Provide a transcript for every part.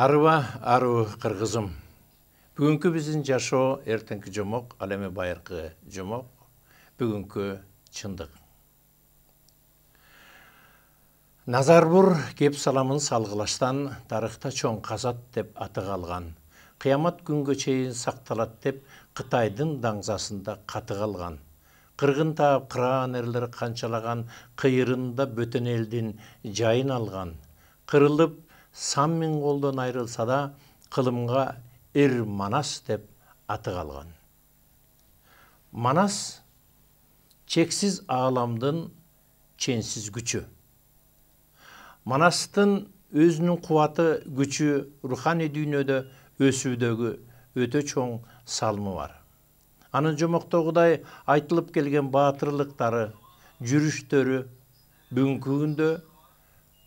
Арыба, ару кыргызым. Бүгүнкү биздин жашоо эртеңки жомок, ал эми байыркы жомок. Бүгүнкү чындык. Назарбур кеп саламын салгылаштан тарыхта чоң казат деп аты калган. Кыямат күнгө чейин сакталат деп Кытайдын даңзасында каты калган. Кыргын таап кыраан эрлер канчалаган кыйырында бөтөн элдин жайын алган. Кырылып сан миң колдон айрылса да кылымга эр Манас деп аты калган. Манас чексиз ааламдын ченсиз күчү. Манастын өзүнүн кубаты күчү руханий дүйнөдө өсүүдөгү өтө чоң салымы бар. Анын жомоктогудай айтылып келген баатырлыктары, жүрүштөрү бүгүнкү күндө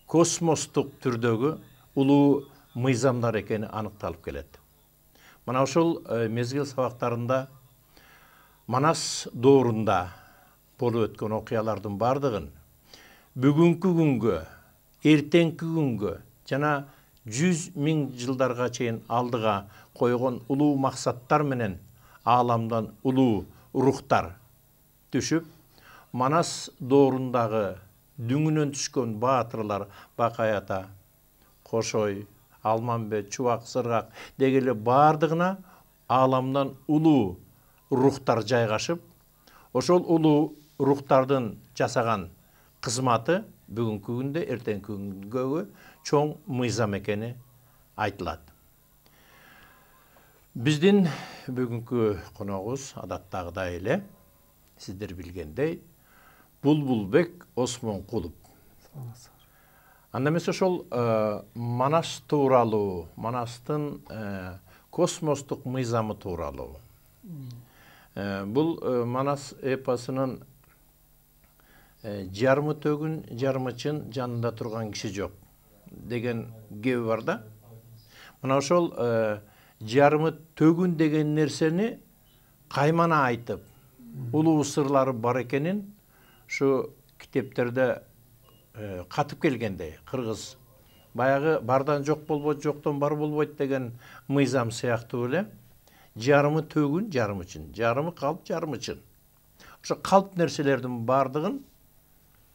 космостук түрдөгү улуу мыйзамдар экени аныкталып келет. Мына ошол мезгил сабактарында Манас доорунда болуп өткөн окуялардын бардыгын бүгүнкү күнгө, эртеңки күнгө жана 100 миң жылдарга чейин алдыга койгон улуу максаттар менен ааламдан улуу рухтар түшүп, Манас доорундагы дүңүнөн түшкөн баатырлар Бакай ата, Кошой, Алмамбет, Чубак, Сыргак дегеле бардыгына ааламдан улуу рухтар жайгашып, ошол улуу рухтардын жасаган кызматы бүгүнкү күндө эртеңки күнгө чоң мыйзам экени айтылат. Биздин бүгүнкү коногубуз адаттагыдай эле сиздер билгендей Булбулбек Осмонкулов. Анда эмес ошол Манас тууралуу, Манастын космостук мыйзамы тууралуу. Бул Манас эпосунун жарымы төгүн, жарымы чын жанында турган киши жок деген кеби бар да. Мына ошол жарымы төгүн деген нерсени каймана айтып, улуу сырлары бар экенин ушу китептерде катып келгендей, кыргыз баягы бардан жок болбойт, жоктон бар болбойт деген мыйзам сыяктуу эле жарымы төгүн, жарымы чын, жарымы калп, жарымы чын. Ошо калп нерселердин бардыгын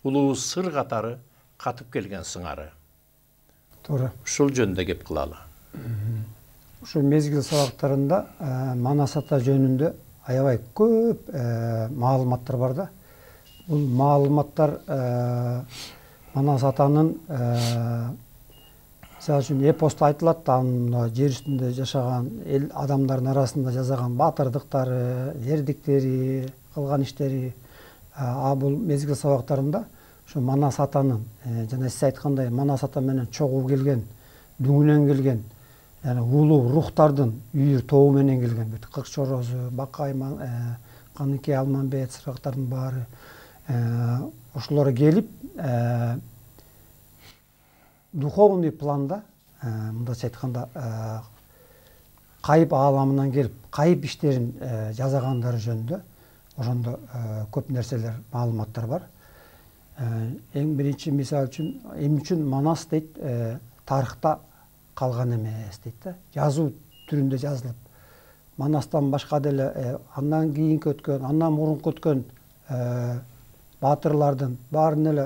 улуу сыр катары катып келген сыңары. Туура. Ушул жөнүндө кеп кылалы. Ушул мезгил сабактарында Манас ата жөнүндө аябай көп маалыматтар бар да. Бул маалыматтар Манас атанын мисалы үчүн эпоста айтылат, анын жер үстүндө жашаган эл адамдардын арасында жасаган баатырдыктары, эрдиктери, кылган иштери. Бул мезгил сабактарында ушу Манас атанын жана сиз айткандай Манас ата менен чогуу келген, дүңүнөн келген, яны улуу рухтардын үйүр тобу менен келген, бүт Кыркчорозу, Бакай, Каныке, Алмамбет, Сыргактардын баары ошолор келип духовный планда, мындайча айтканда, кайып ааламынан келип, кайып иштерин жасагандары жөнүндө ошондо көп нерселер, маалыматтар бар. Эң биринчи мисал үчүн, эмне үчүн Манас дейт, тарыхта калган эмес дейт да, жазуу түрүндө жазылып. Манастан башка деле андан кийинки өткөн, андан мурунку өткөн баатырлардын баарын эле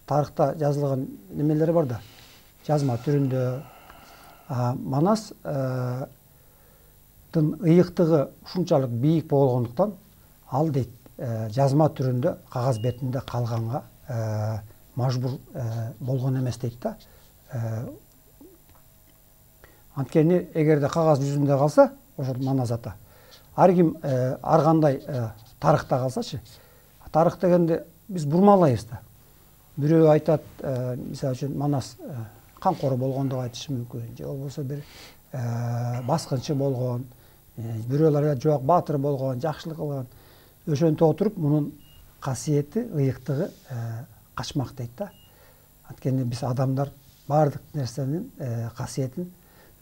тарыхта жазылган немелери бар да, жазма түрүндө. Манас ыйыктыгы ушунчалык бийик болгондуктан ал дейт жазма түрүндө кагаз бетинде калганга мажбур болгон эмес дейт да. Анткени эгерде кагаз жүзүндө калса, ошол Манас ата ар ким ар кандай тарыхта калсачы, тарых дегенде биз бурмалайбыз да. Бирөө айтат, мисалы үчүн Манас камкор болгондугу айтышы мүмкүн, же болбосо бир баскынчы болгон, бирөөлөр жок баатыр болгон, жакшылык кылган. Ошентип отуруп мунун касиети, ыйыктыгы качмак дейт да. Анткени биз адамдар баардык нерсенин касиетин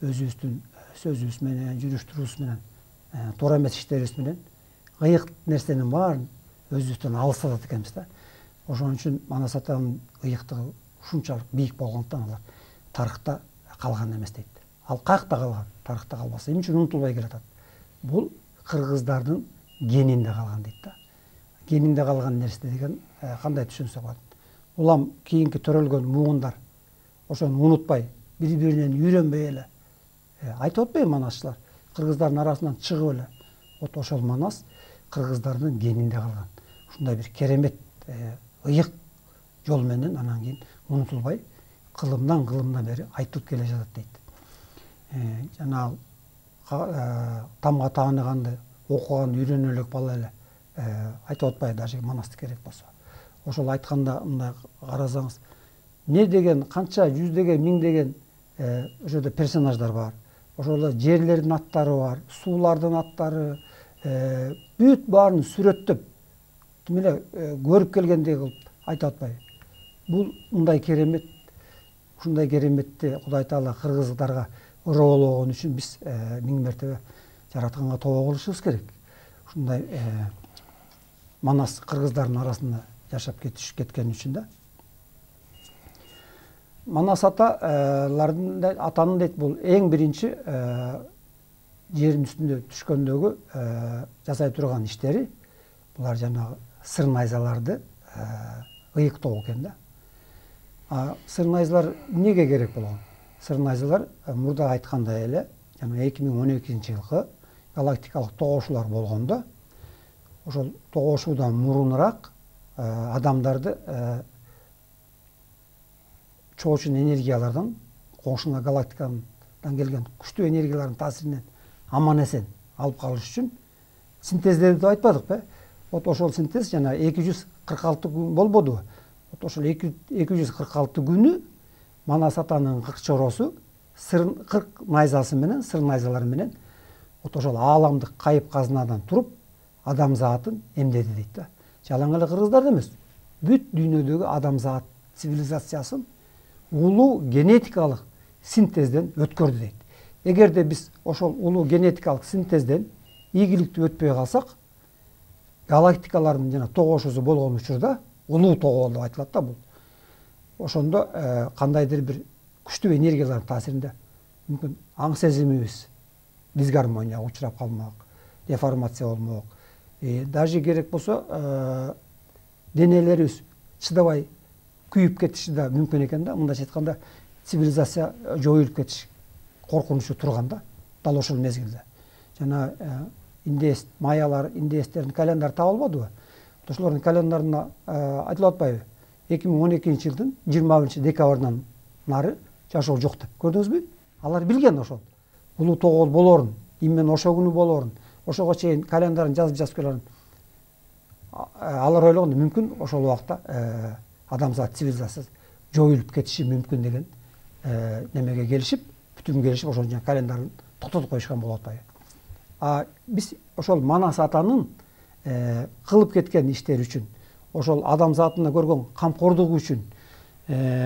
өзүбүздүн сөзүбүз менен, жүрүш турубуз менен, туура эмес иштерибиз менен ыйык нерсенин баарын өзүбүздөн алыстатат экенбиз да. Ошон үчүн Манас атанын ыйыктыгы ушунчалык бийик болгондуктан алар тарыхта калган эмес дейт. Ал каякта калган? Тарыхта калбаса эмне үчүн унутулбай келатат? Бул кыргыздардын генинде калган дейт да. Генинде калган нерсе деген кандай түшүнсөк болот? Улам кийинки төрөлгөн муундар ошону унутпай, бири-биринен үйрөнбөй эле айтып атпайбы манасчылар? Кыргыздардын арасынан чыгып эле. Вот ошол манас кыргыздардын генинде калган. Ушундай бир керемет ыйык жол менен анан кийин унутулбай кылымдан бери айтылып келе жатат дейт. Жана тамга тааныганды окуган үйрөнө элек бала эле айтып атпайбы, даже манасты керек болсо. Ошол айтканда мындай карасаңыз, не деген канча жүздөгөн миңдеген ошода персонаждар бар. Ошоло жерлердин аттары бар, суулардын аттары, бүт баарын сүрөттөп, ким эле көрүп келгендей кылып айтып атпайбы. Бул мындай керемет, ушундай кереметти Кудай Таала кыргыздарга ыроологон үчүн биз миң мертебе жаратканга тобо кылышыбыз керек. Ушундай манас кыргыздардын арасында жашап кеткен үчүн да. Манас атанын дейт, бул эң биринчи жердин үстүндө түшкөндөгү жасай турган иштери булар жанагы сыр найзаларды ыйыктоо экен да. Сыр найзалар эмнеге керек болгон? Сыр найзалар мурда айткандай эле жана 2012-жылкы галактикалык тогошуулар болгондо ошол тогошуудан мурунураак адамдарды чоочун энергиялардан, коңшуна галактикадан келген күчтүү энергиялардын таасиринен аман эсен алып калыш үчүн синтездеди деп айтпадыкпы? Вот ошол синтез жана 246 күн болбодубу? Вот ошол 246 күнү Манас атанын 40 чоросу 40 найзасы менен, сыр найзалары менен вот ошол ааламдык кайып казынадан туруп адамзатын эмдеди дейт да. Жалаң эле кыргыздар эмес, бүт дүйнөдөгү адамзат цивилизациясын улуу генетикалык синтезден өткөрдү дейт. Эгерде биз ошол улуу генетикалык синтезден ийгиликтүү өтпөй калсак, галактикалардын жана тогошуусу болгон учурда улуу тогоо деп айтылат да бул. Ошондо кандайдыр бир күчтүү энергиялардын таасиринде мүмкүн аң сезимибиз дисгармонияга учурап калмак, деформация болмок, даже керек болсо денелерибиз чыдабай күйүп кетиши да мүмкүн экен да. Мындайча айтканда цивилизация жоюлуп кетиш коркунучу турган да дал ошол мезгилде. Жана индеец майялар, индеецтердин календары табылбадыбы? Ошолордун календарына айтылып атпайбы? 2012-жылдын 20-декабрынан нары жашоо жок деп. Көрдүңүзбү? Алар билген ошол. Улуу тогоо болорун, именно ошол күнү болорун, ошого чейин календарын жазып келген. Алар ойлогон мүмкүн ошол убакта адамзат цивилизациясы жоюлуп кетиши мүмкүн деген немеге келишип, бүтүн келишип ошол календарын токтотуп коюшкан болуп атпайбы? Биз ошол Манас атанын кылып кеткен иштери үчүн, ошол адамзатына көргөн камкордугу үчүн,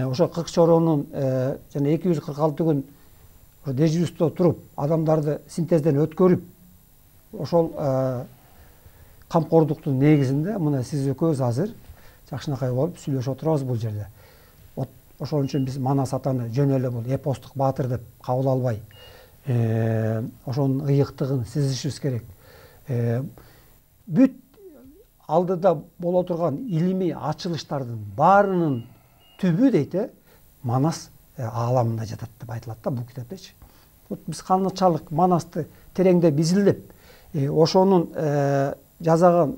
ошол 40 чоронун жана 246 күн дежурство туруп, адамдарды синтезден өткөрүп, ошол камкордуктун негизинде мына сиз экөөбүз азыр жакшынакай болуп сүйлөшүп отурабыз бул жерде. Ошол үчүн биз Манас атаны жөн эле бул эпостук баатыр деп кабыл албай, ошонун ыйыктыгын сезишибиз керек. Бүт алдыда боло турган илимий ачылыштардын баарынын түбү дейт, Манас ааламында жатат деп айтылат да бул китептечи. Биз канчалык Манасты тереңдеп изилдеп, ошонун жасаган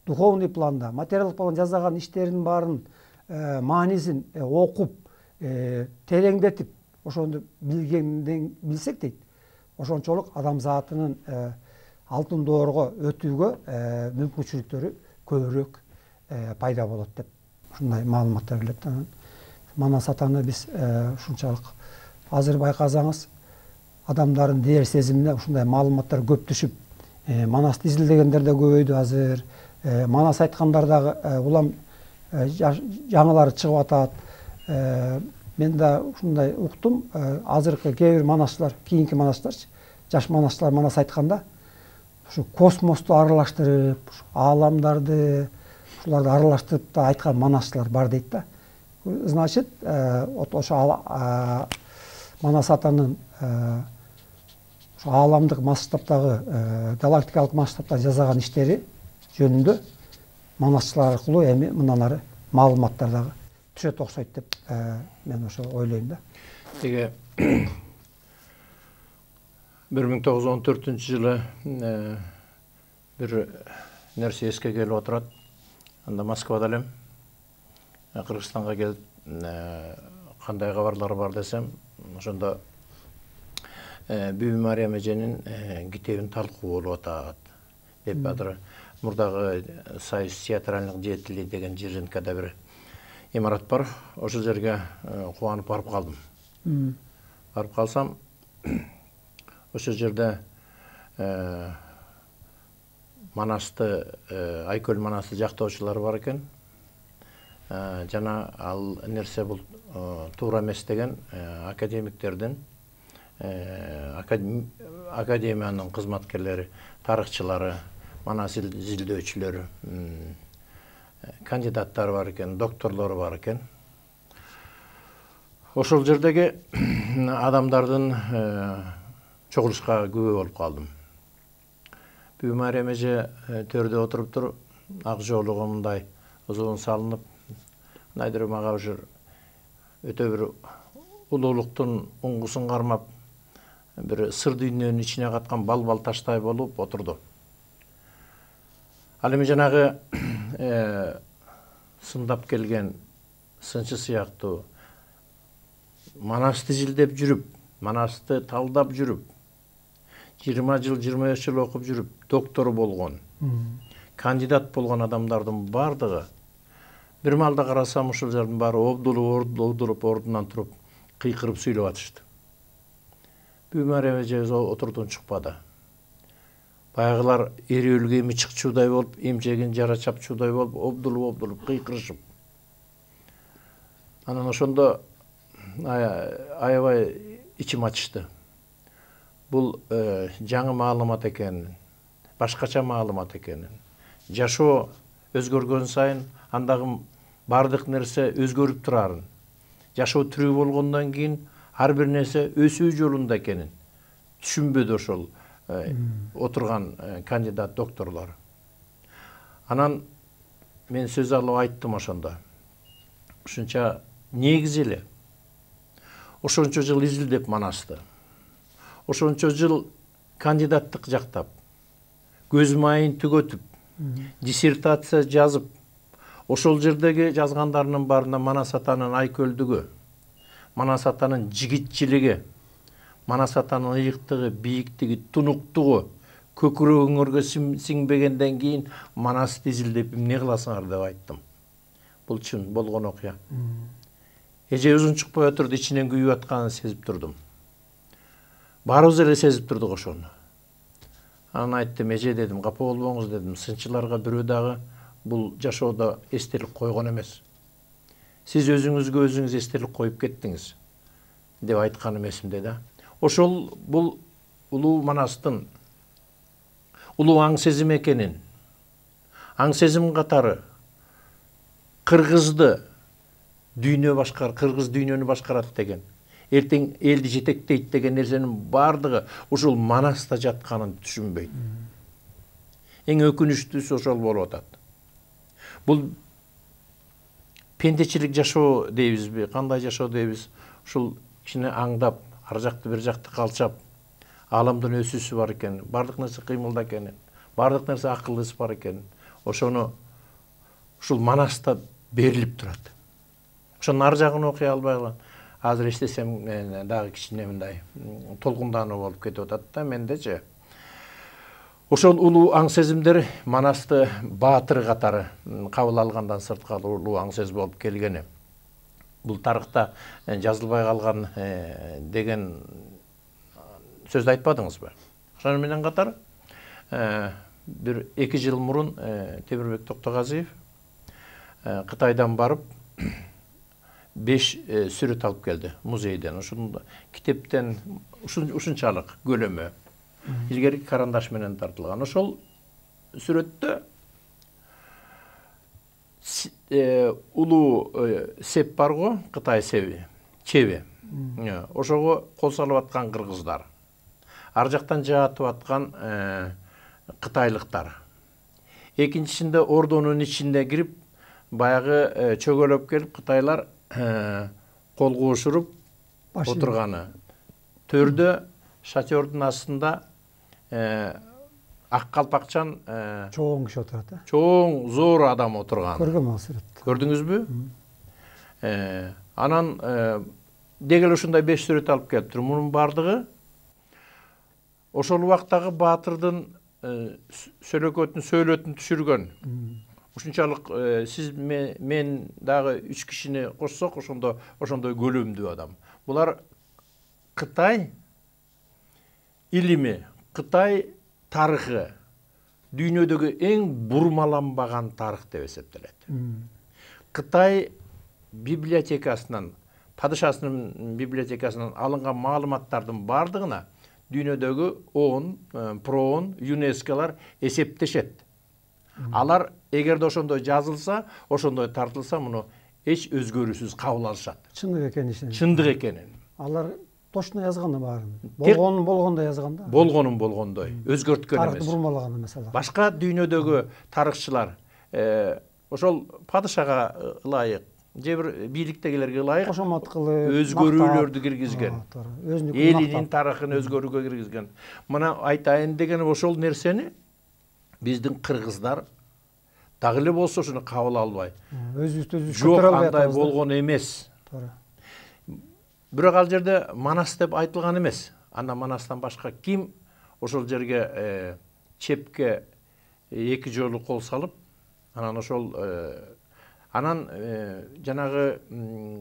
духовный планда, материалдык планда жасаган иштеринин баарын маанисин окуп, тереңдетип, ошону билсек дейт, ошончолук адамзатынын алтын доорго өтүүгө мүмкүнчүлүктөрү көбүрөөк пайда болот деп ушундай маалыматтар берилет. Манас атаны биз ушунчалык азыр байкасаңыз, адамдардын дээр сезимине ушундай маалыматтар көп түшүп, Манасты изилдегендер да көбөйдү азыр. Манас айткандар дагы улам жаңылары чыгып атат. Мен да ушундай уктум, азыркы кээ бир манасчылар, кийинки манасчыларчы, жаш манасчылар Манас айтканда, ушу космосту аралаштырып, ааламдарды, ушуларды аралаштырып да айткан манасчылар бар дейт да. Значит, ошо Манас атанын ааламдык масштабтагы галактикалык масштабта жасаган иштери жөнүндө манасчылар аркылуу эми мындан ары маалыматтар дагы түшөт окшойт деп мен ошо ойлойм да. Теге 1914 жылы бир нерсе эске келип отурат. Анда Москвада элем. Кыргызстанга келип кандай кабарлар бар десем, ошондо Бүбү Мариям эженин китебин талкуу болуп атат деп азыр мурдагы Союз театральных деятелей деген Жиренкада бир имарат бар. Ошол жерге кубанып барып калдым. Барып калсам, ошол жерде Манасты, Айкөл Манасты жактоочулар бар экен. Жана ал нерсе бул туура эмес деген академиктердин, академиянын кызматкерлери, тарыхчылары, Манас изилдөөчүлөрү, кандидаттар бар экен, докторлор бар экен. Ошол жердеги адамдардын чогулушка күбө болуп калдым. Бүбү Мариям эже төрдө отуруптур, ак жоолугу мындай узун салынып, мындайдыр мага уже өтө бир улуулуктун уңгусун кармап, бир сыр дүйнөнүн ичине каткан бал таштай болуп отурду. Ал эми жанагы сындап келген сынчы сыяктуу Манасты изилдеп жүрүп, Манасты талдап жүрүп, 20 жыл, 25 жыл окуп жүрүп, доктор болгон, кандидат болгон адамдардын бардыгы бир маалда карасам, ушул жердин баары обдулуп ордунан туруп, кыйкырып сүйлөп атышты. Бүбү Мариям эже отурдун чыкпады. Баягылар эриөлгө эми чыкчуудай болуп, эмчегин жара чапчуудай болуп, обдулуп кыйкырышып. Анан ошондо аябай ичим ачышты. Бул жаңы маалымат экенин, башкача маалымат экенин. Жашоо өзгөргөн сайын андагы бардык нерсе өзгөрүп турарын. Жашоо тирүү болгондон кийин ар бир нерсе өсүү жолунда экенин түшүнбөдү ошол отурган кандидат докторлор. Анан мен сөз алып айттым ошондо. Ушунча негизи эле ошончо жыл изилдеп Манасты, ошончо жыл кандидаттык жактап, көз майын түгөтүп, диссертация жазып, ошол жердеги жазгандарынын баарында Манас атанын айкөлдүгү, Манас атанын жигитчилиги, Манас атанын ыйыктыгы, бийиктиги, тунуктугу көкүрөгүңөргө сиңбегенден кийин Манасты изилдеп эмне кыласыңар деп айттым. Бул чын болгон окуя. Эже өзүн чыкпай отурду, ичинен күйүп атканын сезип турдум. Баарыбыз эле сезип турдук ошону. Анан айттым, эже дедим, капа болбоңуз дедим, сынчыларга бирөө дагы бул жашоодо эстелик койгон эмес. Сиз өзүңүзгө өзүңүз эстелик коюп кеттиңиз деп айтканым эсимде да. Ошол бул улуу Манастын улуу аң сезим экенин, аң сезим катары кыргызды дүйнө башкар, кыргыз дүйнөнү башкарат деген, эртең элди жетектейт деген нерсенин бардыгы ушул Манаста жатканын түшүнбөйт. Эң өкүнүчтүүсү ошол болуп атат. Бул пендечилик жашоо дейбизби, кандай жашоо дейбиз? Ушул кичине аңдап, ар жакты бир жакты калчап, аламдын өсүүсү бар экен, бардык нерсе кыймылда экенин, бардык нерсе акылдыс бар экен. Ошону ушул Манаста берилип турат. Ошонун ар жагын окуй албай калган. Азыр эстесем дагы кичине мындай толкундануу болуп кетип атат да мендечи. Ошол улуу аң сезимдер Манасты баатыр катары кабыл алгандан сырткары улуу аң сезим болуп келгени. Бул тарыхта жазылбай калган деген сөздү айтпадыңызбы? Ошону менен катар бир 2 жыл мурун Темирбек Токтогазиев Кытайдан барып 5 сүрөт алып келди музейден. Ушунда китептен ушунчалык көлөмү. Илгерки карандаш менен тартылган. Ошол сүрөттө улуу сеп бар го, Кытай себи, чеби. Ошого кол салып аткан кыргыздар. Ар жактан жаатып аткан кытайлыктар. Экинчисинде ордонун ичинде кирип, баягы чөгөлөп келип кытайлар кол куушуруп отурганы. Төрдө шатёрдун астында ак калпакчан чоң киши отурат. Чоң, зор адам отурган. Көргөм ал сүрөттү. Көрдүңүзбү? Анан дегел ушундай 5 сүрөт алып келиптир. Мунун бардыгы ошол убактагы баатырдын сөйлөкөтүн, сөйлөтүн түшүргөн. Ушунчалык сиз мен дагы 3 кишини кошсок, ошондой көлөмдүү адам. Булар Кытай илими, Кытай тарыхы дүйнөдөгү эң бурмаланбаган тарых деп эсептелет. Кытай библиотекасынан, падышасынын библиотекасынан алынган маалыматтардын бардыгына дүйнөдөгү ООН, ПРООН, ЮНЕСКОлар эсептешет. Алар эгерде ошондой жазылса, ошондой тартылса, муну эч өзгөрүүсүз кабыл алышат. Чындык экенин. Чындык экенин. Алар точно жазган баарын. Болгонун жазган да. Болгонун болгондой, өзгөрткөн эмес. Тарыхты бурмалаган mesela. Башка дүйнөдөгү тарыхчылар ошол падышага ылайык, же бир бийликтегилерге ылайык кошомат кылып, өзгөрүүлөрдү киргизген. Элинин тарыхын өзгөрүүгө киргизген. Мына айтайын деген ошол нерсени биздин кыргыздар дагы эле болсо ушуну кабыл албай. Өзүбүздү Жок, андай болгон эмес. Бирок ал жерде Манас деп айтылган эмес. Анда Манастан башка ким ошол жерге чепке 2 жолу кол салып, анан ошол анан жанагы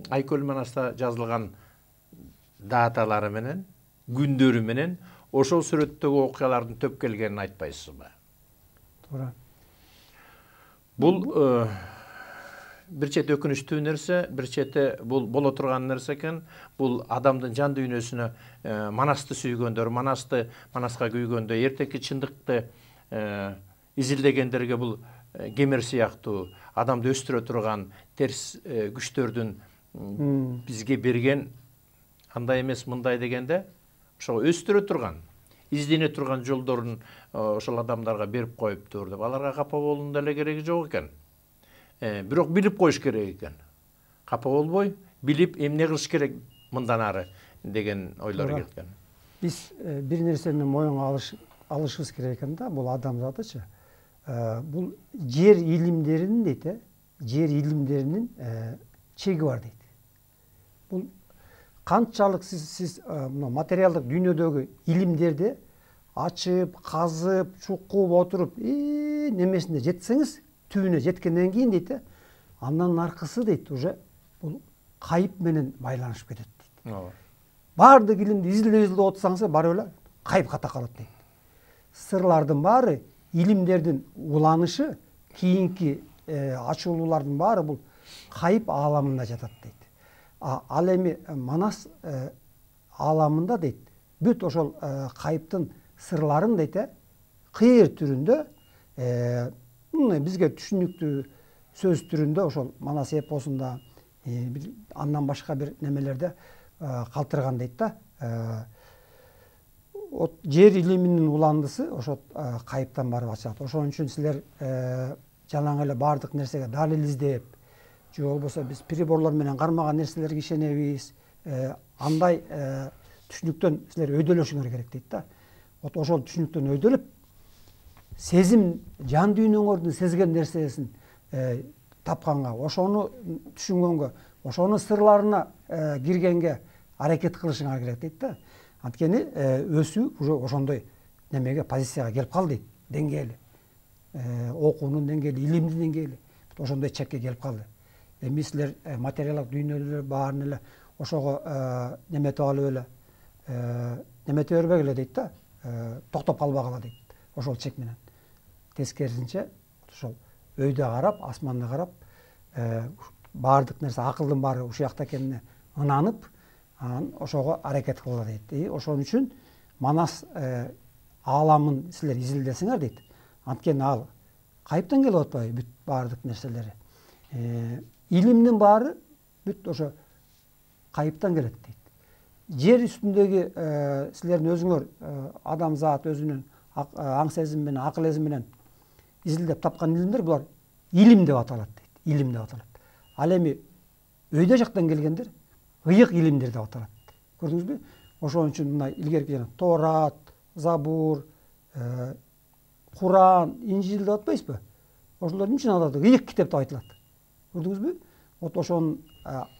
Айкөл Манаста жазылган даталары менен, күндөрү менен ошол сүрөттөгү окуялардын төп келгенин айтпайсызбы? Туура. Бул бир чети өкүнүчтүү нерсе, бир чети бул боло турган нерсе экен. Бул адамдын жан дүйнөсүнө Манасты сүйгөндөр, Манаска күйгөндө, эртеки чындыкты изилдегендерге бул кемер сыяктуу адамды өстүрө турган терс күчтөрдүн бизге берген андай эмес, мындай дегенде, ошо өстүрө турган, издене турган жолдорун ошол адамдарга берип коюптур деп. Аларга капа болуунун деле кереги жок экен. Бирок билип коюш керек экен. Капа болбой, билип эмне кылыш керек мындан ары деген ойлор келген. Биз бир нерсени моюнга алышыбыз керек экен да, бул адамзатычы. Бул жер илимдеринин дейт, жер илимдеринин чеги бар дейт. Бул канчалык сиз материалдык дүйнөдөгү илимдерди ачып, казып, чукуп отуруп, немесине жетсеңиз, түбүнө жеткенден кийин дейт, андан аркысы дейт, уже бул кайып менен байланышып кетет дейт. Баардык илимди изилдеп отсаңыз, бары эле кайыпка такалат дейт. Сырлардын баары, илимдердин уланышы, кийинки ачуулуулардын баары бул кайып ааламында жатат дейт. Ал эми Манас ааламында дейт, бүт ошол кайыптын сырларын дейт, кыйыр түрүндө, бизге түшүнүктүү сөз түрүндө ошол Манас эпосунда, андан башка бир немелерде калтырган дейт да. Жер илиминин уландысы ошо кайыптан барып ачат. Ошон үчүн силер жанагы эле баардык нерсеге далил издеп, же болбосо биз приборлор менен кармаган нерселерге ишенебиз. Андай түшүнүктөн силер өйдөлөшүңөр керек дейт да. Ошол түшүнүктөн өйдөлүп, сезим, жан дүйнөңөрдүн сезген нерсесин тапканга, ошону түшүнгөнгө, ошонун сырларына киргенге аракет кылышыңар керек дейт да. Анткени өсүү уже ошондой немеге, позицияга келип калды дейт, деңгээли. Окуунун деңгээли, илимдин деңгээли ошондой чекке келип калды. Эми силер материалдык дүйнөлөр баарын эле ошого неметип алып эле, неметип бербегиле дейт да, токтоп калбагыла дейт, ошол чек менен. Тескерисинче, ошол өйдө карап, асманды карап, баардык нерсе, акылдын баары ушул жакта экенине ынанып, анан ошого аракет кылгыла дейт. Ошон үчүн Манас ааламын силер изилдесиңер дейт. Анткени ал кайыптан келип атпайбы бүт баардык нерселери. Илимдин баары бүт ошо кайыптан келет дейт. жер үстүндөгү силердин өзүңөр адамзат өзүнүн аң сезими менен акыл эзими менен изилдеп тапкан илимдер булар илим деп аталат дейт. Илим деп аталат. Ал эми өйдө жактан келгендер ыйык илимдер деп аталат. Көрдүңүзбү? Ошон үчүн мына илгерки жана Торат, Забур, Куран, Инжил деп атпайсызбы? Ошолор эмне үчүн аталат? Ыйык китеп деп айтылат. Көрдүңүзбү? Вот ошонун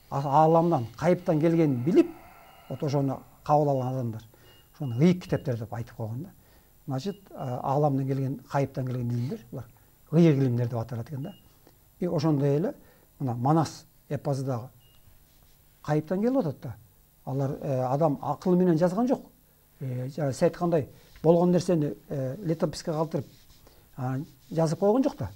ааламдан, кайыптан келгенин билип, вот ошону кабыл алган адамдар ошону ыйык китептер деп айтып койгон да. Значит, ааламдан келген, кайыптан келген илимдер булар ыйык илимдер деп аталат экен да. И ошондой эле мына Манас эпосу дагы кайыптан келип атат да. Алар адам акылы менен жазган жок. Сиз айткандай болгон нерсени летописке калтырып жазып койгон жок да.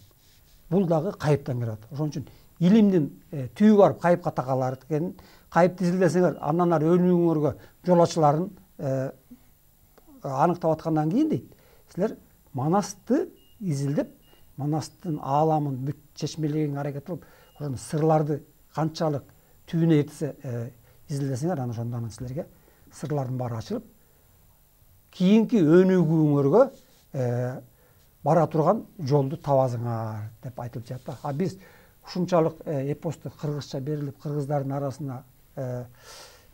Бул дагы кайыптан келип атат. Ошон үчүн илимдин түбү барып кайыпка такалар экенин, кайыпты изилдесеңер, андан ары өнүгүүңөргө жол ачыларын аныктап аткандан кийин дейт, силер Манасты изилдеп, Манастын ааламын бүт чечмелегенге аракет кылып, ошону сырларды канчалык түбүнө жетсе изилдесеңер, анан ошондон силерге сырлардын баары ачылып, кийинки өнүгүүңөргө бара турган жолду табасыңар деп айтылып жатат. А биз ушунчалык эпосту кыргызча берилип, кыргыздардын арасына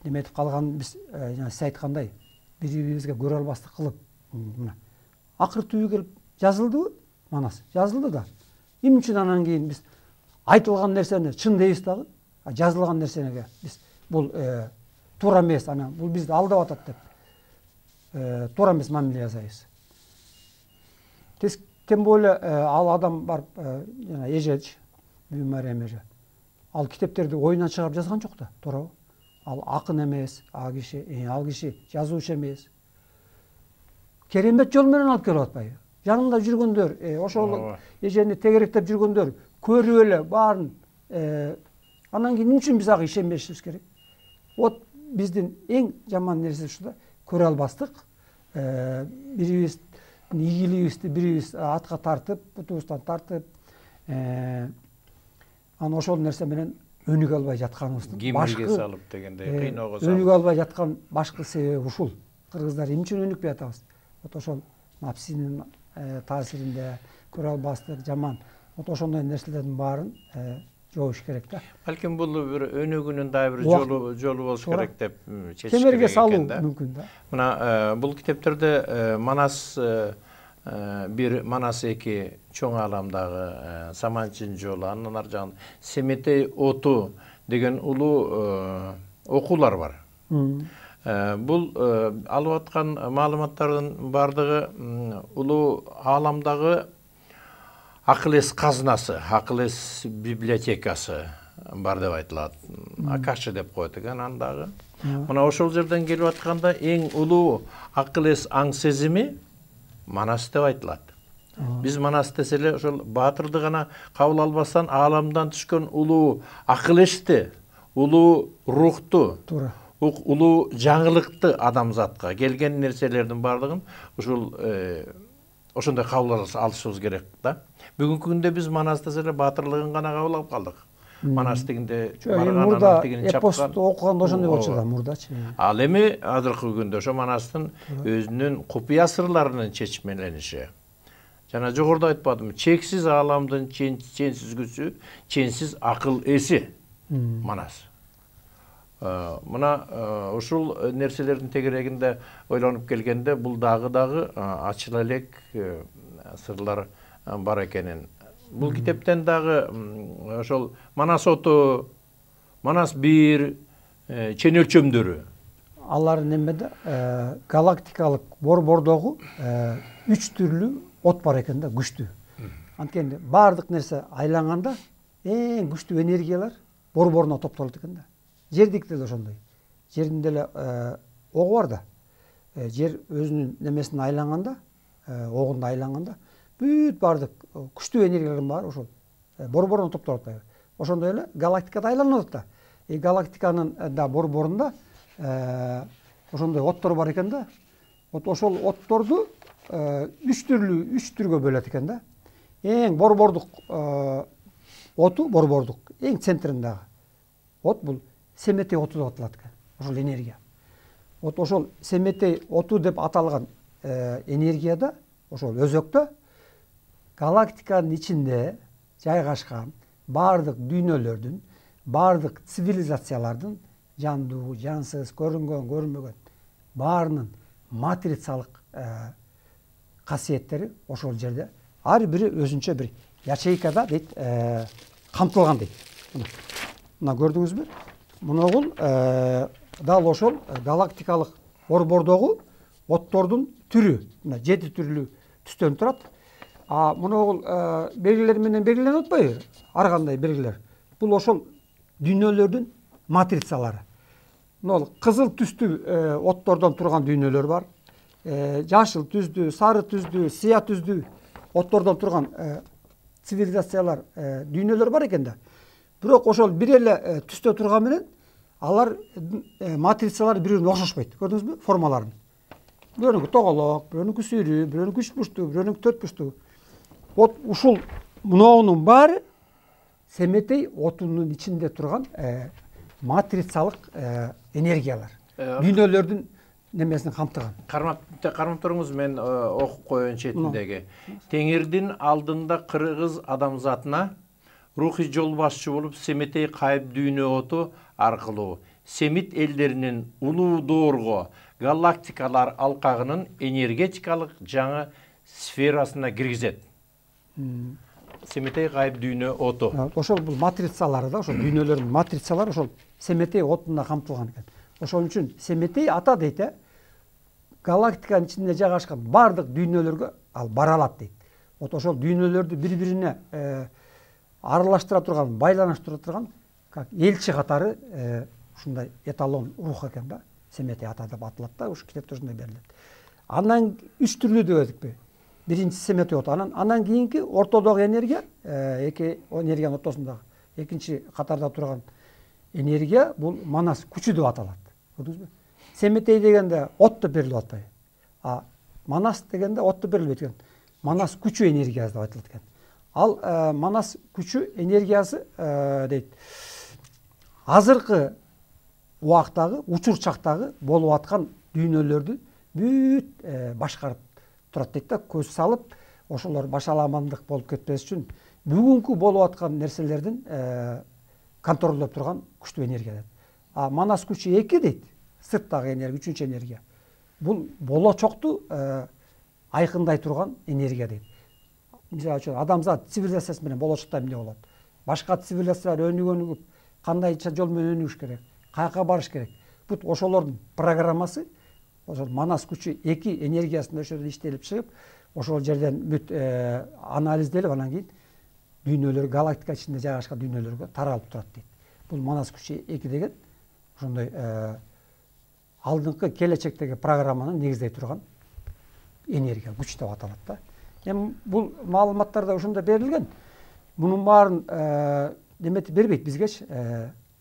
неметип калган, биз жана сиз айткандай бири-бирибизге көрө албастык кылып, мына акыр түбү келип жазылдыбы? Манас жазылды да. Эмне үчүн анан кийин биз айтылган нерсени чын дейбиз дагы, жазылган нерсеге биз бул туура эмес, анан бул бизди алдап атат деп туура эмес мамиле жасайбыз. Тем более ал адам барып жана эжеч, Бүбү Мариям эже, ал китептерди оюнан чыгарып жазган жок да, туурабы? Ал акын эмес, ал киши жазуучу эмес. Керемет жол менен алып келип атпайбы? Жанында жүргөндөр, ошол эжени тегеректеп жүргөндөр көрүп эле баарын анан кийин эмне үчүн биз ага ишенбешибиз керек? Вот биздин эң жаман нерсе ушу да, көрө албастык. Бирибиздин ийгилигибизди бирибиз атка тартып, бутубуздан тартып, анан ошол нерсе менен өнүгө албай жатканыбыздын кемирге салып дегендей кыйноого салып өнүгө албай жаткан башкы себеби ушул. Кыргыздар эмне үчүн өнүкпөй атабыз? Вот ошол напсинин таасиринде көрө албастык, жаман. Вот ошондой нерселердин баарын жоош керек да. Балким бул бир өнүгүүнүн дагы бир жолу болуш керек деп чечиш керек. Кемерге салуу мүмкүн да. Мына бул китептерде Манас 1, Манас 2 чоң ааламдагы Саманчын жолу, андан ар жагында Семетей оту деген улуу окуулар бар. Бул алып аткан маалыматтардын бардыгы улуу ааламдагы акыл эс казынасы, акыл эс библиотекасы бар деп айтылат. Акаши деп коет экен андагы. Мына ошол жерден келип атканда эң улуу акыл эс аң сезими Манас деп айтылат. Биз Манас десе эле ошол баатырды гана кабыл албастан ааламдан түшкөн улуу акыл эсти, улуу рухту, туура, улуу жаңылыкты адамзатка келген нерселердин бардыгын ушул ошондой кабыл алышыбыз керек да. Бүгүнкү күндө биз Манас десе эле баатырлыгын гана кабыл алып калдык. Манас дегенде мурда эпосту окуганда ошондой болчу да, мурдачы. Ал эми азыркы күндө ошо Манастын өзүнүн купуя сырларынын чечмелениши. Жана жогоруда айтпадымбы, чексиз ааламдын ченсиз күчү, ченсиз акыл эси Манас. Мына ушул нерселердин тегерегинде ойлонуп келгенде бул дагы ачыла элек сырлар бар экенин. Бул китептен дагы ошол Манас оту, Манас 1 чен өлчөмдөрү. Алардын эмеде галактикалык борбордогу 3 түрлүү от бар экен да, күчтүү. Анткени баардык нерсе айланганда эң күчтүү энергиялар борборуна топтолот экен да. Жердикте да ошондой. Жердин деле огу бар да. Жер өзүнүн немесин айланганда, огунда айланганда бүт баардык күчтүү энергиялардын баары ошол борборуна топтолуп атпайбы? Ошондой эле галактикада айланып атат да. Галактиканын да борборунда ошондой оттор бар экен да. Вот ошол отторду 3 түргө бөлөт экен да. Эң борбордук оту, борбордук эң центриндагы от бул Семетей оту деп аталат экен. Ошол энергия. Вот ошол Семетей оту деп аталган энергияда, ошол өзөктө галактиканын ичинде жайгашкан бардык дүйнөлөрдүн, бардык цивилизациялардын, жандуу, жансыз, көрүнгөн, көрүнбөгөн баарынын матрицалык касиеттери ошол жерде ар бири өзүнчө бир ячейкада дейт камтылган дейт. Мына көрдүңүзбү? Муногул дал ошол галактикалык борбордогу оттордун түрү, мына 7 түрлүү түстөн турат. Муногул белгилер менен белгиленип атпайбы? Ар кандай белгилер. Бул ошол дүйнөлөрдүн матрицалары. Мына кызыл түстүү оттордон турган дүйнөлөр бар. Жашыл түздүү, сары түздүү, сыя түздүү оттордон турган цивилизациялар, дүйнөлөр бар экен да. Бирок ошол бир эле түстө турган менен алар матрицалар бири-бирине окшошпойт. Көрдүңүзбү? Формаларын. Бирөөнүкү тоголок, бирөөнүкү сүйрүү, бирөөнүкү үч бурчтуу, бирөөнүкү төрт бурчтуу. Вот ушул муноонун баары Семетей отунун ичинде турган матрицалык энергиялар. Дүйнөлөрдүн немесин камтыган. Кармап туруңуз, мен окуп коеюн четиндеги. Теңирдин алдында кыргыз адамзатына рухий жол башчы болуп Семетей кайып дүйнө оту аркылуу Семит элдеринин улуу доорго галактикалар алкагынын энергетикалык жаңы сферасына киргизет. Семетей кайып дүйнө оту. Ошол бул матрицалары да, ошол дүйнөлөрдүн матрицалары ошол Семетей отунда камтылган экен. Ошол үчүн Семетей ата дейт, галактиканын ичинде жайгашкан бардык дүйнөлөргө ал бара алат дейт. Вот ошол дүйнөлөрдү бири-бирине аралаштыра турган, байланыштыра турган как элчи катары ушундай эталон рух экен да. Семетей ата деп аталат да, ушу китепте ушундай берилет. Андан 3 түрлүү деп дедикпи? Биринчи Семетей оту, анан кийинки ортодогу энергия, эки энергиянын ортосундагы экинчи катарда турган энергия бул Манас күчү деп аталат. Көрдүңүзбү? Семетей дегенде от деп берилип атпайбы? Манас дегенде от деп берилбейт экен. Манас күчү энергиясы деп айтылат экен. Ал Манас күчү энергиясы дейт. Азыркы убактагы, учур чактагы болуп аткан дүйнөлөрдү бүт башкарып турат дейт да, көз салып, ошолор башаламандык болуп кетпес үчүн бүгүнкү болуп аткан нерселердин контролдоп турган күчтүү энергия дейт. Манас күчү 2 дейт. Сырттагы энергия, үчүнчү энергия. Бул болочокту айкындай турган энергия дейт. Мисалы үчүн адамзат цивилизациясы менен болочокто эмне болот? Башка цивилизациялар өнүгүп, кандай жол менен өнүгүш керек? Каяка барыш керек? Бут ошолордун программасы ошол Манас күчү 2 энергиясында ошол жерде иштелип чыгып, ошол жерден бүт анализделип, анан кийин дүйнөлөр, галактика ичинде жайгашкан дүйнөлөргө таралып турат дейт. Бул Манас күчү 2 деген ошондой алдыңкы келечектеги программаны негиздей турган энергия, күч деп аталат да. Эми бул маалыматтарда ошондо берилген. Мунун баарын неметип бербейт бизгечи,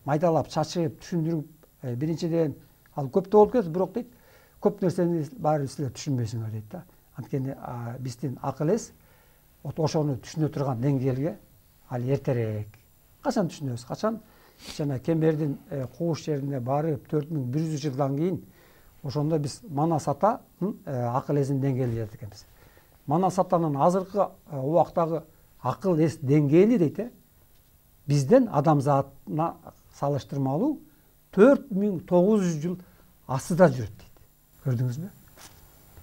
майдалап, чачып, түшүндүрүп, биринчиден ал көптө болуп кетет, бирок дейт, көп нерсени баары силер түшүнбөйсүңөр дейт да. Анткени биздин акыл эс ошону түшүнө турган деңгээлге ал эртерээк. Качан түшүнөбүз? Качан жана Кемердин кууш жерине барып 4100 жылдан кийин ошондо биз Манас ата акыл эсин деңгээлине жетет экенбиз. Манас атанын азыркы убактагы акыл эс деңгээли дейт, бизден адамзатына салыштырмалуу 4900 жыл астыда жүрөт дейт. Көрдүңүзбү?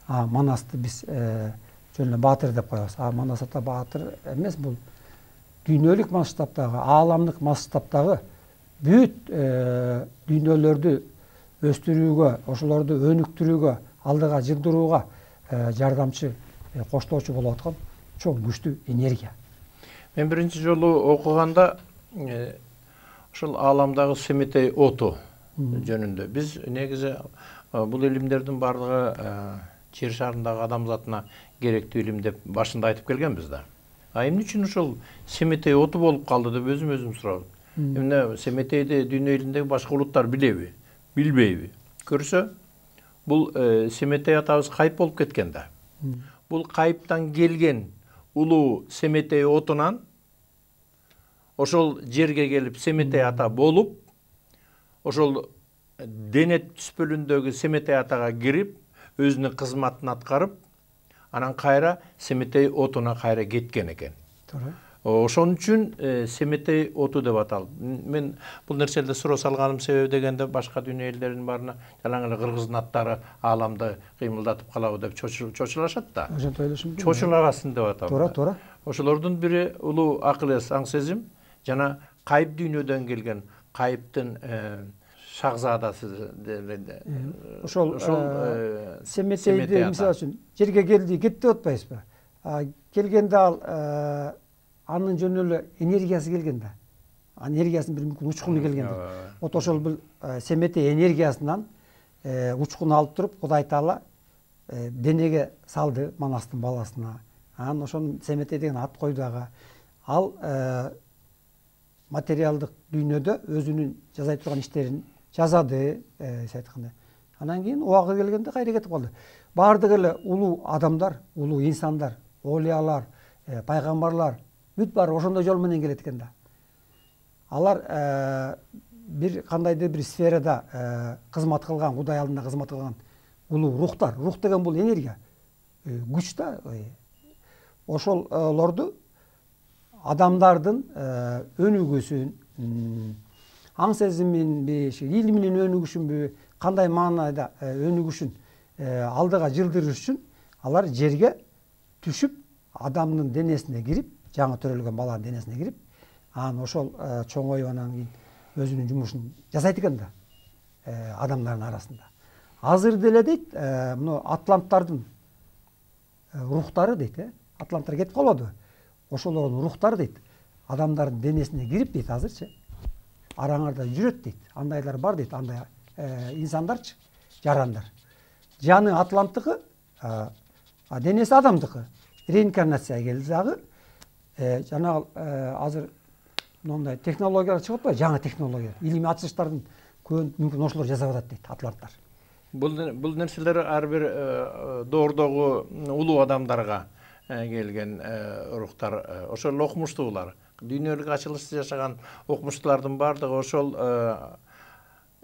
Манасты биз жөн эле баатыр деп коебуз. Манас ата баатыр эмес, бул дүйнөлүк масштабтагы, ааламдык масштабтагы бүт дүйнөлөрдү өстүрүүгө, ошолорду өнүктүрүүгө, алдыга жылдырууга жардамчы, коштоочу болуп аткан чоң күчтүү энергия. Мен биринчи жолу окуганда ошол ааламдагы Семетей оту жөнүндө биз негизи бул илимдердин бардыгы жер шарындагы адамзатына керектүү илим деп башында айтып келгенбиз да. Эмне үчүн ошол Семетей оту болуп калды деп өзүм сурап. Эмне Семетейди дүйнө элиндеги башка улуттар билеби, билбейби? Көрсө, бул Семетей атабыз кайып болуп кеткен да. Бул кайыптан келген улуу Семетей отунан ошол жерге келип Семетей ата болуп, ошол дене түспөлүндөгү Семетей атага кирип, өзүнүн кызматын аткарып, анан кайра Семетей отуна кайра кеткен экен. Туура. Ошон үчүн Семетей оту деп аталды. Мен бул нерселерди суроо салганым себеби дегенде башка дүйнө элдеринин баарына жалаң эле кыргыздын аттары ааламды кыймылдатып калабы деп чочулашат да. Ошентип ойлошум. Чочулагасын деп атам. Туура, туура. Ошолордун бири улуу акыл эс, аң сезим жана кайып дүйнөдөн келген кайыптын шахзадасы. Ошол Семетейди мисалы үчүн жерге келди, кетти деп атпайбызбы? Келгенде ал анын жөн эле энергиясы келген да. Энергиясынын бир мүмкүн учкуну келген да. Вот ошол бул Семетей энергиясынан учкуну алып туруп Кудай Таала денеге салды Манастын баласына. Анан ошону Семетей деген ат койду ага. Ал материалдык дүйнөдө өзүнүн жасай турган иштерин жазады, айткандай. Анан кийин убагы келгенде кайра кетип калды. Бардыгы эле улуу адамдар, улуу инсандар, олиялар, пайгамбарлар бүт баары ошондой жол менен келет экен да. Алар бир кандайдыр бир сферада кызмат кылган, Кудай алдында кызмат кылган улуу рухтар. Рух деген бул энергия, күч да. Ошолорду адамдардын өнүгүүсүн, аң сезиминби, илиминин өнүгүшүнбү, кандай маанайда өнүгүшүн алдыга жылдырыш үчүн алар жерге түшүп, адамдын денесине кирип, жаңы төрөлгөн баланын денесине кирип, анан ошол чоңоюп анан кийин өзүнүн жумушун жасайт экен да адамдардын арасында. Азыр деле дейт, мына атланттардын рухтары дейт, атланттар кетип калбадыбы? Ошолордун рухтары дейт, адамдардын денесине кирип дейт азырчы. Араңарда жүрөт дейт. Андайлар бар дейт, андай инсандарчы, жарандар. Жаны атланттыкы, денеси адамдыкы. Реинкарнация келди дагы. Жанагы азыр мындай технологиялар чыгып атпайбы? Жаңы технология. Илимий ачылыштардын көбүн мүмкүн ошолор жасап атат дейт атланттар. Бул нерселер ар бир доордогу улуу адамдарга келген рухтар. Ошол окумуштуулар. Дүйнөлүк ачылышты жашаган окумуштуулардын баардыгы ошол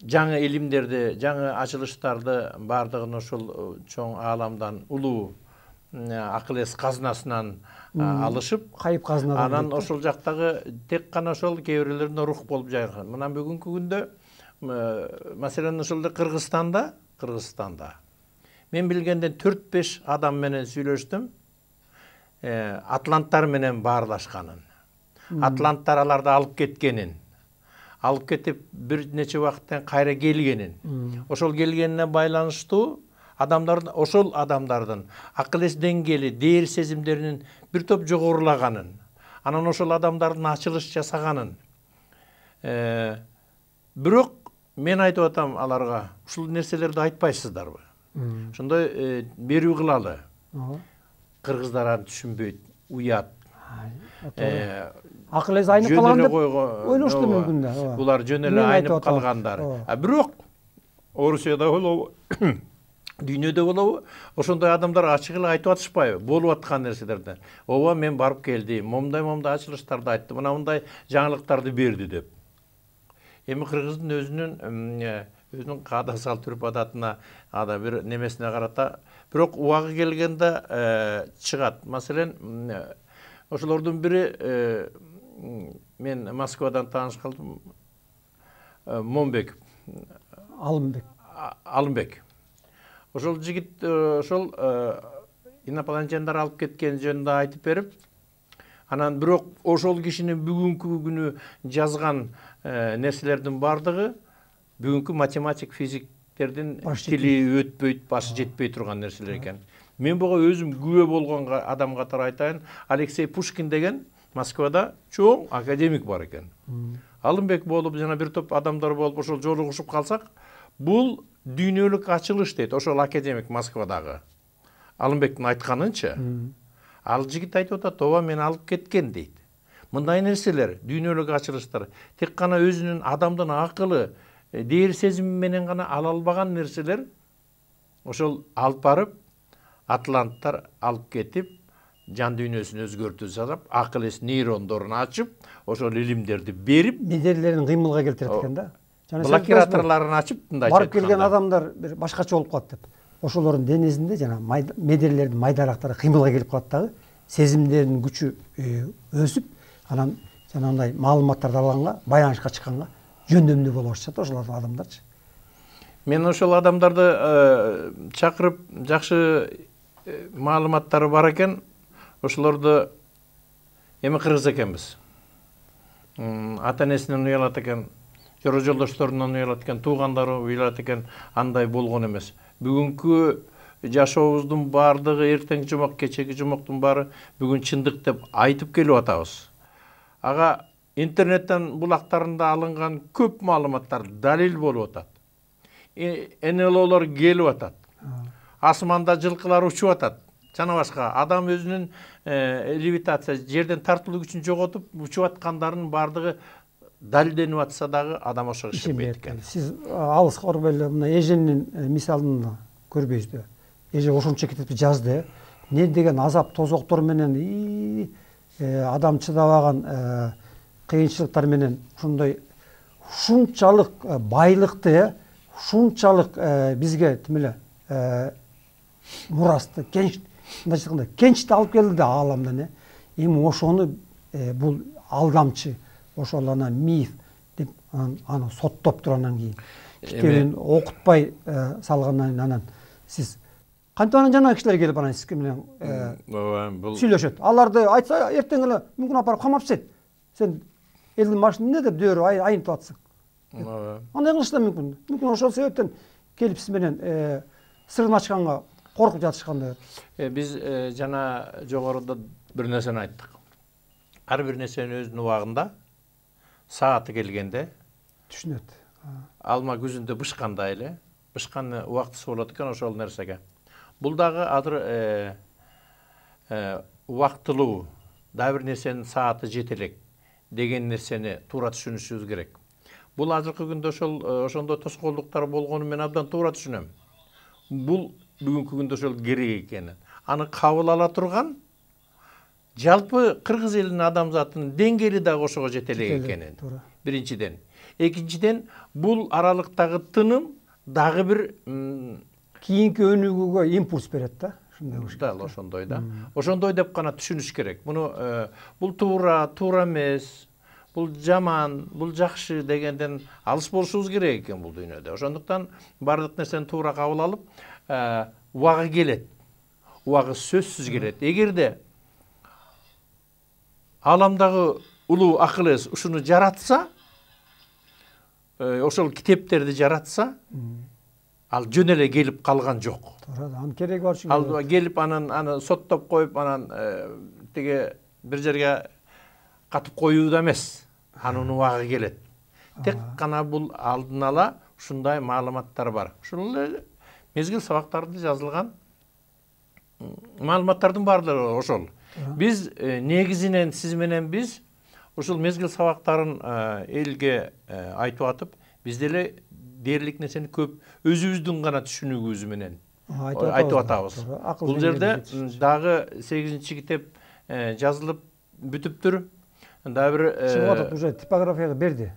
жаңы илимдерди, жаңы ачылыштарды баардыгын ошол чоң ааламдан улуу акыл эс казынасынан алышып, кайып казынадан. Анан ошол жактагы тек гана ошол кээ бирлеринде рух болуп жайган. Мына бүгүнкү күндө маселен ошол Кыргызстанда мен билгенден 4-5 адам менен сүйлөштүм. Атланттар менен баарлашканын. Атланттар аларды алып кеткенин. Алып кетип бир нече убакыттан кайра келгенин. Ошол келгенине байланыштуу ошол адамдардын акыл эс деңгээли, дээр сезимдеринин бир топ жогорулаганын, анан ошол адамдардын ачылыш жасаганын. Бирок мен айтып атам аларга, ушул нерселерди айтпайсыздарбы? Ошондой берүү кылалы. Кыргыздар аны түшүнбөйт, уят. Акыл эс айнып калган деп ойлошту мүмкүн да. Булар жөн эле айнып калгандар. Бирок Орусияда болобу, дүйнөдө болобу, ошондой адамдар ачык эле айтып атышпайбы? Болуп аткан нерселерди. Ооба, мен барып келдим, момундай ачылыштарды айтты, мындай жаңылыктарды берди деп. Эми кыргыздын өзүнүн каада салт үрп адатына, ада бир немесине карата, бирок убагы келгенде чыгат. Маселен, ошолордун бири мен Москвадан тааныш калдым, Момбек. Алымбек. Ошол жигит ошол инопланетяндар алып кеткен жөнүндө айтып берип, анан бирок ошол кишинин бүгүнкү күнү жазган нерселердин бардыгы бүгүнкү математик, физиктердин тили өтпөйт, башы жетпей турган нерселер экен. Мен буга өзүм күбө болгон адам катары айтайын, Алексей Пушкин деген Москвада чоң академик бар экен. Алымбек болуп, жана бир топ адамдар болуп ошол жолугушуп калсак, бул дүйнөлүк ачылыш дейт, ошол академик Москвадагы. Алымбектин айтканынча, ал жигит айтып атат, ооба, мен алып кеткен дейт. Мындай нерселер, дүйнөлүк ачылыштар, тек гана өзүнүн адамдын акылы, дээр сезими менен гана ала албаган нерселер, ошол алып барып, атланттар алып кетип, жан дүйнөсүн өзгөртүү жасап, акыл эс нейрондорун ачып, ошол илимдерди берип, бедерлерин кыймылга келтирет экен да. блокираторларын ачып, барып келген адамдар bir башкача болуп калат деп. Ошолордун денесинде жана меделердин майдарактары кыймылга келип калат дагы, сезимдердин күчү өсүп, анан жанагындай маалыматтарды алганга, байланышка чыкканга жөндөмдүү боло башташат ошол адамдарчы. Мен ошол адамдарды чакырып, жакшы маалыматтары бар экен, ошолорду эми кыргыз экенбиз. Ата-энесинен уялат экен, жора жолдошторунан уялат экен, туугандары уялат экен, андай болгон эмес. Бүгүнкү жашообуздун бардыгы, эртеңки жумак, кечеги жумактын баары бүгүн чындык деп айтып келип атабыз. Ага интернеттен булактарында алынган көп маалыматтар далил болуп атат. НЛОлор келип атат. Асманда жылкылар учуп атат. Жана башка адам өзүнүн левитация, жерден тартылуу күчүн жоготуп учуп аткандарын бардыгы далилденип атса дагы адам ошого ишенбейт экен. Сиз алыска барбай эле мына эженин мисалын көрбөйсүзбү? Эже ошончо китепти жазды. Не деген азап тозоктор менен адам чыдабаган кыйынчылыктар менен ушундай ушунчалык байлыкты, ушунчалык бизге тим эле мурасты, кенчти алып келди да ааламдан. Эми ошону бул алдамчы, ошол ана миф деп аны соттоп туруп анан кийин китебин окутпай салгандан кийин анан сиз кантип анан жанагы кишилер келип анан сиз менен сүйлөшөт. Аларды айтса эртең эле мүмкүн апарып камап тастайт. Сен элдин башын эмне деп дөөрү айнытып атсың. Андай кылыш да мүмкүн. Мүмкүн ошол себептен келип сиз менен сырын ачканга коркуп жатышкандай. Биз жана жогоруда бир нерсени айттык. Ар бир нерсенин өзүнүн убагында, сааты келгенде түшүнөт. Алма күзүндө бышкандай эле, бышкан убактысы болот экен ошол нерсеге. Бул дагы азыр убактылуу, дагы бир нерсенин сааты жете элек деген нерсени туура түшүнүшүбүз керек. Бул азыркы күндө ошондой тоскоолдуктар болгону мен абдан туура түшүнөм. Бул бүгүнкү күндө ошол керек экенин. Аны кабыл ала турган жалпы кыргыз элинин адамзатынын деңгээли дагы ошого жете элек экенин. Биринчиден. Экинчиден, бул аралыктагы тыным дагы бир кийинки өнүгүүгө импульс берет да. Дал ошондой да. Ошондой деп гана түшүнүш керек. Муну бул туура эмес, бул жаман, бул жакшы дегенден алыс болушубуз керек экен бул дүйнөдө. Ошондуктан бардык нерсени туура кабыл алып, убагы келет. Убагы сөзсүз келет. Эгерде ааламдагы улуу акыл эс ушуну жаратса, ошол китептерди жаратса, ал жөн эле келип калган жок. Анын кереги бар чүгү. Ал келип аны соттоп коюп, анан тиге бир жерге катып коюу да эмес. Анын убагы келет. Тек гана бул алдын ала ушундай маалыматтар бар. Ушул эле мезгил сабактарында жазылган маалыматтардын баардыгы ошол. Биз негизинен сиз менен биз ушул мезгил сабактарын элге айтып атып, биз деле дээрлик нерсени көп өзүбүздүн гана түшүнүгүбүз менен айтып атабыз. Бул жерде дагы 8-чи китеп жазылып бүтүптүр. Дагы бир чыгып атат, уже типографияга берди.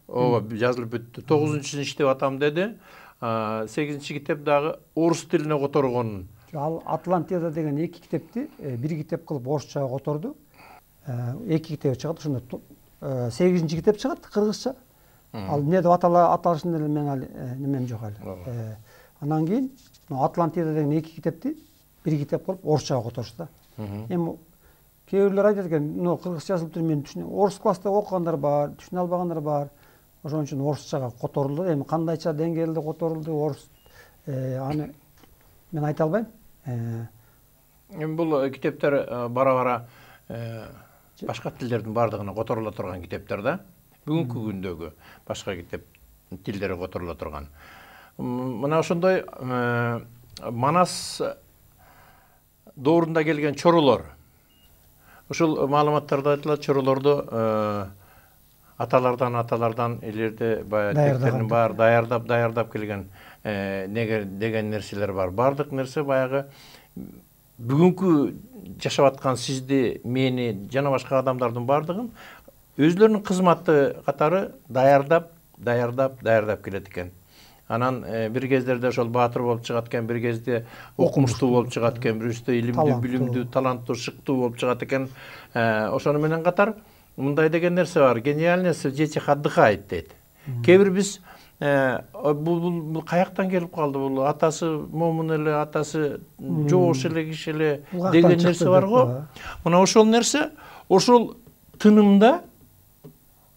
Ооба, жазылып бүттү. 9-чысын иштеп атам деди. 8-чи китеп дагы орус тилине которгон. Ал Атлантида деген 2 китепти бир китеп кылып орусчага которду. 2 китеп чыгат, ошондо 8-чи китеп чыгат кыргызча. Ал эмне деп аталышын эле мен немем жок эле. Анан кийин Атлантида деген 2 китепти бир китеп кылып орусчага которушту да. Эми кээ бирлер айтат экен, мына кыргыз жазылып тур, мен түшүнөм. Орус класста окугандар бар, түшүнө албагандар бар. Ошон үчүн орусчага которулду. Эми кандайча деңгээлде которулду, орус аны мен айта албайм. Эми бул китептер бара-бара башка тилдердин бардыгына которула турган китептер да. Бүгүнкү күндөгү башка китеп тилдери которула турган. Мына ошондой Манас доорунда келген чоролор. Ушул маалыматтарда айтылат, чоролорду аталардан илерде баягы тектердин баары даярдап келген деген нерселер бар. Бардык нерсе баягы бүгүнкү жашап аткан сизди, мени, жана башка адамдардын бардыгын өзлөрүнүн кызматы катары даярдап даярдап келет экен. Анан бир кездерде ошол баатыр болуп чыгат экен, бир кезде окумуштуу болуп чыгат экен, бирөөсүдө илимдүү, билимдүү, таланттуу, шыктуу болуп чыгат экен. Ошону менен катар мындай деген нерсе бар. Гениальность в детях отдыхает дейт. Кээ бир биз бул каяктан келип калды, бул атасы момун эле, атасы жоош эле киши эле деген нерсе бар го. Мына ошол нерсе, ошол тынымда,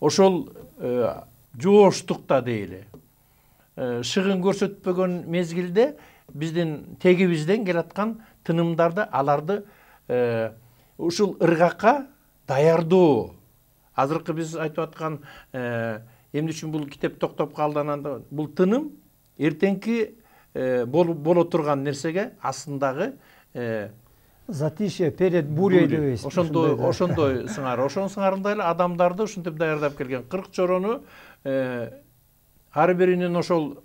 ошол жооштукта дейли. Шыгын көрсөтпөгөн мезгилде биздин тегибизден келаткан тынымдарды, аларды ушул ыргакка даярдоо. Азыркы биз айтып аткан эмне үчүн бул китеп токтоп калды, анан бул тыным эртеңки боло турган нерсеге астындагы затишье перед бурей дебейсиз. Ошондой сыңар. Ошонун сыңарындай эле адамдарды ушинтип даярдап келген. 40 чорону ар биринин ошол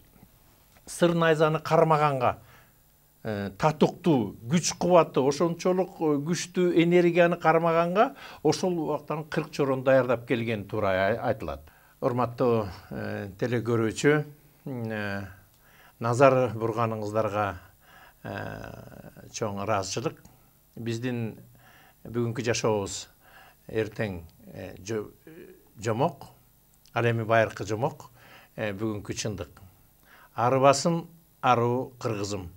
сыр найзаны кармаганга, татыктуу, күч кубаты, ошончолук күчтүү энергияны кармаганга ошол убактан 40 чорону даярдап келген туура айтылат. Урматтуу телекөрүүчү, назар бурганыңыздарга чоң ыраазычылык. Биздин бүгүнкү жашообуз эртең жомок, ал эми байыркы жомок, бүгүнкү чындык. Арыбасын аруу кыргызым,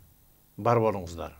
бар болуңуздар.